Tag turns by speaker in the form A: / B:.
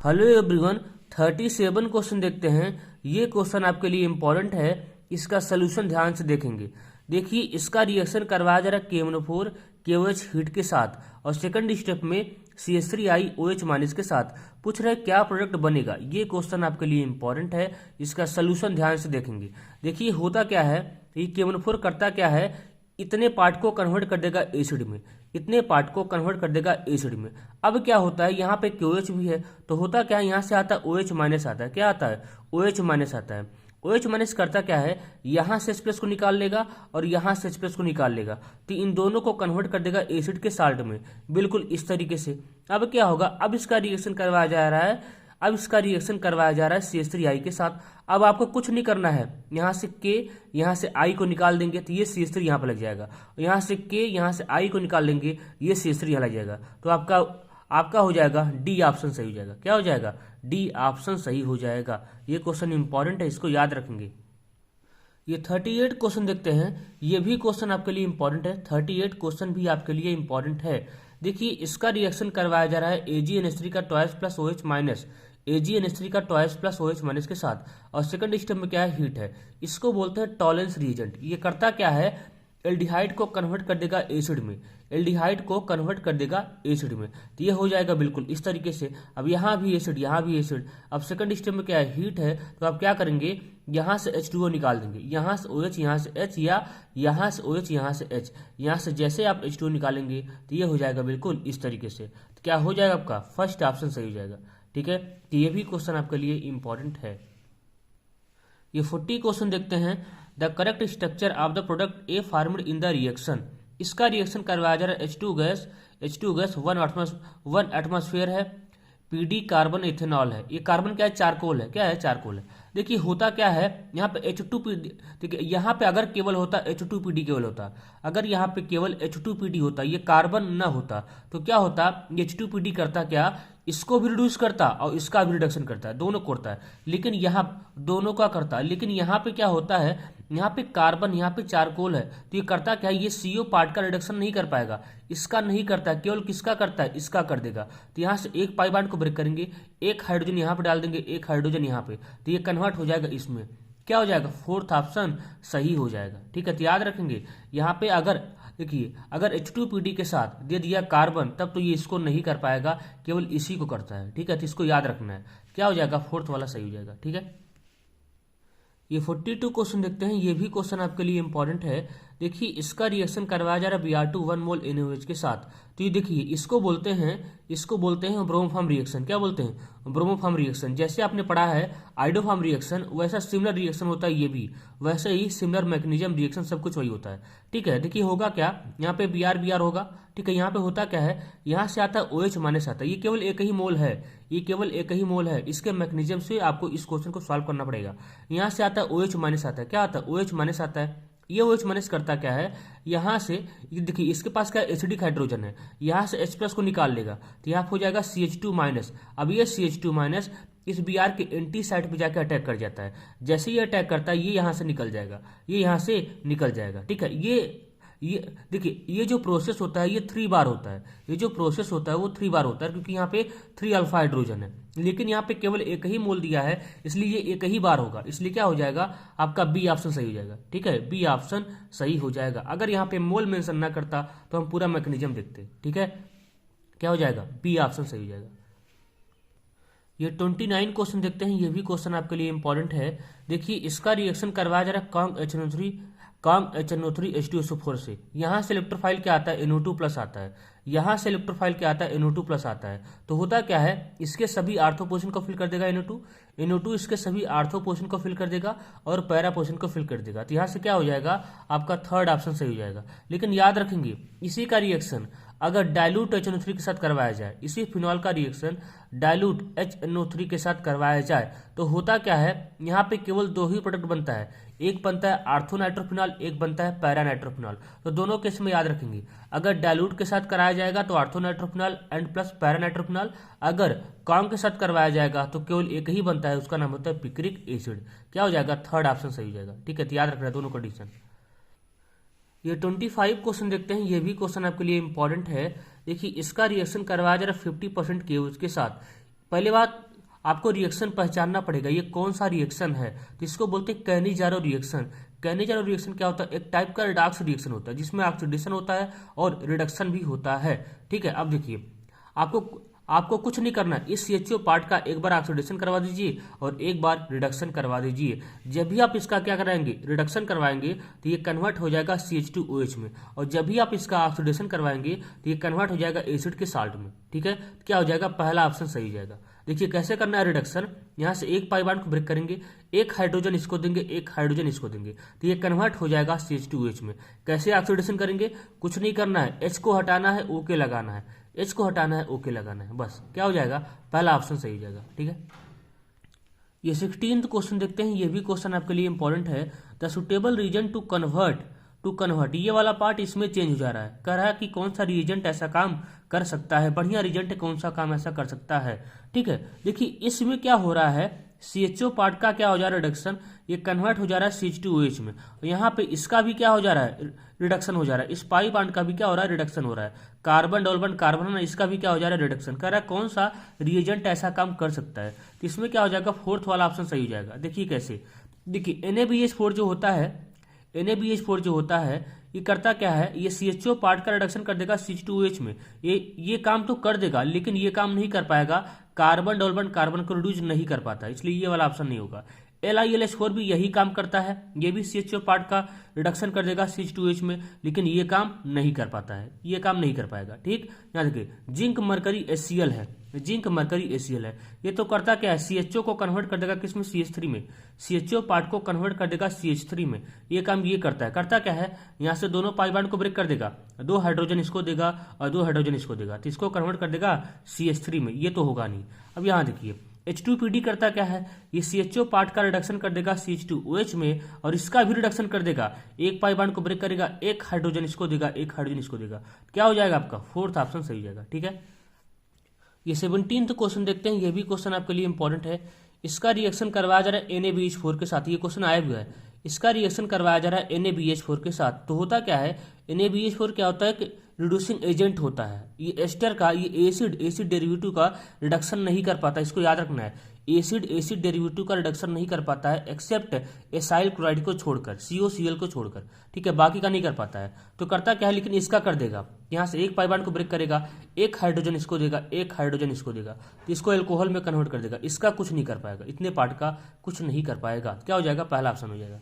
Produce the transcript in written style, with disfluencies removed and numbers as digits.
A: Hello everyone, 37 question देखते हैं। ये क्वेश्चन आपके लिए इंपॉर्टेंट है, इसका सोल्यूशन ध्यान से देखेंगे। देखिए, इसका रिएक्शन करवाया जा रहा है KMnO4 KOH हीट के साथ और सेकंड स्टेप में CH3I OH माइनस के साथ। पूछ रहे क्या प्रोडक्ट बनेगा। ये क्वेश्चन आपके लिए इंपॉर्टेंट है, इसका सोल्यूशन ध्यान से देखेंगे। देखिए होता क्या है, ये KMnO4 करता क्या है, इतने पार्ट को कन्वर्ट कर देगा एसिड में, इतने पार्ट को कन्वर्ट कर देगा एसिड में। अब क्या होता है, यहाँ पे KOH भी है तो होता क्या है, यहाँ से आता है OH माइनस आता है। क्या आता है? OH माइनस आता है। OH माइनस करता क्या है, यहाँ से H+ को निकाल लेगा और यहाँ से H+ को निकाल लेगा, तो इन दोनों को कन्वर्ट कर देगा एसिड के साल्ट में, बिल्कुल इस तरीके से। अब क्या होगा, अब इसका रिएक्शन करवाया जा रहा है, अब इसका रिएक्शन करवाया जा रहा है CH3I के साथ। अब आपको कुछ नहीं करना है, यहाँ से K यहाँ से I को निकाल देंगे तो ये CH3 यहाँ पर लग जाएगा, यहाँ से K यहाँ से I को निकाल लेंगे, ये CH3 यहाँ लग जाएगा। तो आपका हो जाएगा डी ऑप्शन सही हो जाएगा। क्या हो जाएगा? डी ऑप्शन सही हो जाएगा। ये क्वेश्चन इंपॉर्टेंट है, इसको याद रखेंगे। ये 38 क्वेश्चन देखते हैं, ये भी क्वेश्चन आपके लिए इंपॉर्टेंट है। 38 क्वेश्चन भी आपके लिए इंपॉर्टेंट है। देखिए, इसका रिएक्शन करवाया जा रहा है AgNH3 का twice plus OH minus, AgNH3 का ट्वाइस प्लस OH माइनस के साथ, और सेकंड स्टेप में क्या है, हीट है। इसको बोलते हैं टॉलेंस रिएजेंट। ये करता क्या है, एल्डिहाइड को कन्वर्ट कर देगा एसिड में, एल्डिहाइड को कन्वर्ट कर देगा एसिड में, तो ये हो जाएगा बिल्कुल इस तरीके से। अब यहाँ भी एसिड, यहाँ भी एसिड। अब सेकंड स्टेप में क्या है, हीट है, तो आप क्या करेंगे, यहाँ से H2O निकाल देंगे, यहाँ से OH यहाँ से H, या यहाँ से OH यहाँ से H। यहाँ से जैसे आप H2O निकालेंगे तो ये हो जाएगा बिल्कुल इस तरीके से। तो क्या हो जाएगा, आपका फर्स्ट ऑप्शन सही हो जाएगा। ठीक है, तो ये भी क्वेश्चन आपके लिए इंपॉर्टेंट है। ये 40 क्वेश्चन देखते हैं। The correct structure of the product A formed in the reaction. इसका रिएक्शन करवाया जा रहा है H2 गैस 1 एटमॉस्फेयर है, PD कार्बन इथेनॉल है। ये कार्बन क्या है, चारकोल है। क्या है, चारकोल है। देखिए होता क्या है, यहाँ पे H2PD, देखिए यहाँ पे अगर केवल होता H2PD केवल होता, अगर यहाँ पे केवल H2PD होता, ये कार्बन ना होता, तो क्या होता, H2PD करता क्या, इसको भी रिड्यूस करता और इसका भी रिडक्शन करता है, दोनों करता है। लेकिन यहाँ दोनों का करता है, लेकिन यहाँ पे क्या होता है, यहाँ पे कार्बन, यहाँ पे चारकोल है, तो ये करता क्या है, ये CO पार्ट का रिडक्शन नहीं कर पाएगा, इसका नहीं करता है, केवल किसका करता है, इसका कर देगा। तो यहाँ से एक पाई बॉन्ड को ब्रेक करेंगे, एक हाइड्रोजन यहाँ पे डाल देंगे, एक हाइड्रोजन यहाँ पे, तो ये कन्वर्ट हो जाएगा इसमें। क्या हो जाएगा, फोर्थ ऑप्शन सही हो जाएगा। ठीक है, तो याद रखेंगे यहाँ पे अगर देखिए, अगर H2PD के साथ दे दिया कार्बन, तब तो ये इसको नहीं कर पाएगा, केवल इसी को करता है। ठीक है, तो इसको याद रखना है। क्या हो जाएगा, फोर्थ वाला सही हो जाएगा। ठीक है, ये 42 क्वेश्चन देखते हैं। ये भी क्वेश्चन आपके लिए इंपॉर्टेंट है। देखिए, इसका रिएक्शन करवाया जा रहा है Br2 1 मोल NaOH के साथ। तो ये देखिए, इसको बोलते हैं ब्रोमोफॉर्म रिएक्शन। क्या बोलते हैं, ब्रोमोफॉर्म रिएक्शन। जैसे आपने पढ़ा है आइडोफॉर्म रिएक्शन, वैसा सिमिलर रिएक्शन होता है ये भी, वैसे ही सिमिलर मैकेनिज्म रिएक्शन सब कुछ वही होता है। ठीक है, देखिए होगा क्या, यहाँ पे Br होगा। ठीक है, यहाँ पे होता क्या है, यहाँ से आता है OH माइनस आता है, ये केवल एक ही मोल है, ये केवल एक ही मोल है। इसके मैकेनिज्म से आपको इस क्वेश्चन को सॉल्व करना पड़ेगा। यहाँ से आता है OH माइनस आता है, क्या आता है, OH माइनस आता है। ये OH माइनस करता क्या है, यहाँ से देखिए इसके पास क्या एसिडिक हाइड्रोजन है, यहाँ से H+ को निकाल लेगा, तो यहाँ हो जाएगा CH2 माइनस। अब ये CH2 माइनस इस Br के एंटी साइड पे जाकर अटैक कर जाता है। जैसे ये अटैक करता है, ये यहाँ से निकल जाएगा, ये यहाँ से निकल जाएगा। ठीक है, ये देखिए, ये जो प्रोसेस होता है ये 3 बार होता है, ये जो प्रोसेस होता है वो 3 बार होता है, क्योंकि यहाँ पे 3 अल्फा हाइड्रोजन है, लेकिन यहाँ पे केवल एक ही मोल दिया है, इसलिए ये एक ही बार होगा। इसलिए क्या हो जाएगा, आपका बी ऑप्शन सही हो जाएगा। ठीक है, बी ऑप्शन सही हो जाएगा। अगर यहाँ पे मोल मेंशन ना करता तो हम पूरा मैकेनिज्म देखते। ठीक है, क्या हो जाएगा, बी ऑप्शन सही हो जाएगा। ये 29 क्वेश्चन देखते हैं। ये भी क्वेश्चन आपके लिए इंपॉर्टेंट है। देखिए, इसका रिएक्शन करवाया जा रहा है कॉन्ग HNO3 H2SO4 से। यहाँ से इलेक्ट्रोफाइल क्या आता है, NO2 प्लस आता है, यहाँ से इलेक्ट्रोफाइल क्या आता है, NO2 प्लस आता है। तो होता क्या है, इसके सभी आर्थो पोजीशन को फिल कर देगा NO2 इसके सभी आर्थो पोजीशन को फिल कर देगा और पैरा पोजीशन को फिल कर देगा। तो यहाँ से क्या हो जाएगा, आपका थर्ड ऑप्शन सही हो जाएगा। लेकिन याद रखेंगे, इसी का रिएक्शन अगर डाइल्यूट HNO3 के साथ करवाया जाए, इसी फिनॉल का रिएक्शन डाइल्यूट HNO3 के साथ करवाया जाए, तो होता क्या है, यहाँ पे केवल 2 ही प्रोडक्ट बनता है, एक बनता है आर्थोनाइट्रोफिनॉल, एक बनता है पैरानाइट्रोफिनॉल। तो दोनों केस में याद रखेंगे, अगर डाइल्यूट के साथ कराया जाएगा तो आर्थोनाइट्रोफिनॉल एंड प्लस पैरानाइट्रोफिनॉल, अगर कॉन्ग के साथ करवाया जाएगा तो केवल एक ही बनता है, उसका नाम होता है पिक्रिक एसिड। क्या हो जाएगा, थर्ड ऑप्शन सही हो जाएगा। ठीक है, तो याद रखना है दोनों कंडीशन। ये 25 क्वेश्चन देखते हैं। ये भी क्वेश्चन आपके लिए इंपॉर्टेंट है। देखिए, इसका रिएक्शन करवाया जा रहा है 50% KOH के साथ। पहले बात, आपको रिएक्शन पहचानना पड़ेगा ये कौन सा रिएक्शन है। तो इसको बोलते हैं कैनिजारो रिएक्शन। कैनिजारो रिएक्शन क्या होता है, एक टाइप का रिडॉक्स रिएक्शन होता है जिसमें ऑक्सीडेशन होता है और रिडक्शन भी होता है। ठीक है, अब देखिए आपको कुछ नहीं करना है, इस CHO पार्ट का एक बार ऑक्सीडेशन करवा दीजिए और एक बार रिडक्शन करवा दीजिए। जब भी आप इसका क्या कराएंगे, रिडक्शन करवाएंगे, तो ये कन्वर्ट हो जाएगा CH2OH में, और जब भी आप इसका ऑक्सीडेशन करवाएंगे तो ये कन्वर्ट हो जाएगा एसिड के साल्ट में। ठीक है, क्या हो जाएगा, पहला ऑप्शन सही हो जाएगा। देखिए कैसे करना है रिडक्शन, यहाँ से एक पाई बॉन्ड को ब्रेक करेंगे, एक हाइड्रोजन इसको देंगे, एक हाइड्रोजन इसको देंगे, तो ये कन्वर्ट हो जाएगा CH2OH में। कैसे ऑक्सीडेशन करेंगे, कुछ नहीं करना है, H को हटाना है, O के लगाना है, H को हटाना है, O के लगाना है, बस क्या हो जाएगा, पहला ऑप्शन सही हो जाएगा। ठीक है, ये 16th क्वेश्चन देखते हैं, ये भी क्वेश्चन आपके लिए इंपॉर्टेंट है। The suitable reason to convert, ये वाला पार्ट इसमें चेंज हो जा रहा है, कह रहा है कि कौन सा रिएजेंट ऐसा काम कर सकता है, बढ़िया रिएजेंट कौन सा काम ऐसा कर सकता है। ठीक है, देखिए इसमें क्या हो रहा है, CHO पार्ट का क्या हो जा रहा है रिडक्शन, ये कन्वर्ट हो जा रहा है CH2OH में, और यहाँ पे इसका भी क्या हो जा रहा है, रिडक्शन हो जा रहा है, इस पाई बॉन्ड का भी क्या हो रहा है, रिडक्शन हो रहा है, कार्बन डबल कार्बन है, इसका भी क्या हो जा रहा है, रिडक्शन। कह रहा है कौन सा रिएजेंट ऐसा काम कर सकता है, तो इसमें क्या हो जाएगा, फोर्थ वाला ऑप्शन सही हो जाएगा। देखिए कैसे, देखिए NaBH4 जो होता है, NaBH4 जो होता है ये करता क्या है, ये CHO पार्ट का रिडक्शन कर देगा CH2OH में, ये काम तो कर देगा लेकिन ये काम नहीं कर पाएगा, कार्बन डबल कार्बन को रिड्यूस नहीं कर पाता, इसलिए ये वाला ऑप्शन नहीं होगा। LiLH4 भी यही काम करता है, ये भी CHO पार्ट का रिडक्शन कर देगा CH2OH में, लेकिन ये काम नहीं कर पाता है, ये काम नहीं कर पाएगा। ठीक, यहाँ देखिए जिंक मरकरी HCl है, जिंक मरकरी HCl है, ये तो करता क्या है, CHO को कन्वर्ट कर देगा किसमें, CH3 में, CHO पार्ट को कन्वर्ट कर देगा CH3 में, ये काम ये करता है। करता क्या है, यहाँ से दोनों पाई बॉन्ड को ब्रेक कर देगा, 2 हाइड्रोजन इसको देगा और 2 हाइड्रोजन इसको देगा, तो इसको कन्वर्ट कर देगा CH3 में, ये तो होगा नहीं। अब यहाँ देखिए H2PD करता क्या है, ये CHO पार्ट का रिडक्शन कर देगा CH2OH में और इसका भी रिडक्शन कर देगा, एक पाई बॉन्ड को ब्रेक करेगा, एक हाइड्रोजन इसको देगा, एक हाइड्रोजन इसको देगा, क्या हो जाएगा आपका, फोर्थ ऑप्शन सही हो जाएगा। ठीक है, ये 17th क्वेश्चन देखते हैं, ये भी क्वेश्चन आपके लिए इंपॉर्टेंट है। इसका रिएक्शन करवाया जा रहा है NaBH4 के साथ, ये क्वेश्चन आया हुआ है, इसका रिएक्शन करवाया जा रहा है NaBH4 के साथ। तो होता क्या है, NaBH4 क्या होता है कि रिड्यूसिंग एजेंट होता है, ये एस्टर का, ये एसिड डेरिवेटिव का रिडक्शन नहीं कर पाता, इसको याद रखना है, एसिड डेरिवेटिव का रिडक्शन नहीं कर पाता है एक्सेप्ट एसाइल क्लोराइड को छोड़कर, COCl को छोड़कर। ठीक है, बाकी का नहीं कर पाता है। तो करता क्या है, लेकिन इसका कर देगा, यहाँ से एक पाई बॉन्ड को ब्रेक करेगा, एक हाइड्रोजन इसको देगा, एक हाइड्रोजन इसको देगा, तो इसको एल्कोहल में कन्वर्ट कर देगा, इसका कुछ नहीं कर पाएगा, इतने पार्ट का कुछ नहीं कर पाएगा, क्या हो जाएगा, पहला ऑप्शन हो जाएगा।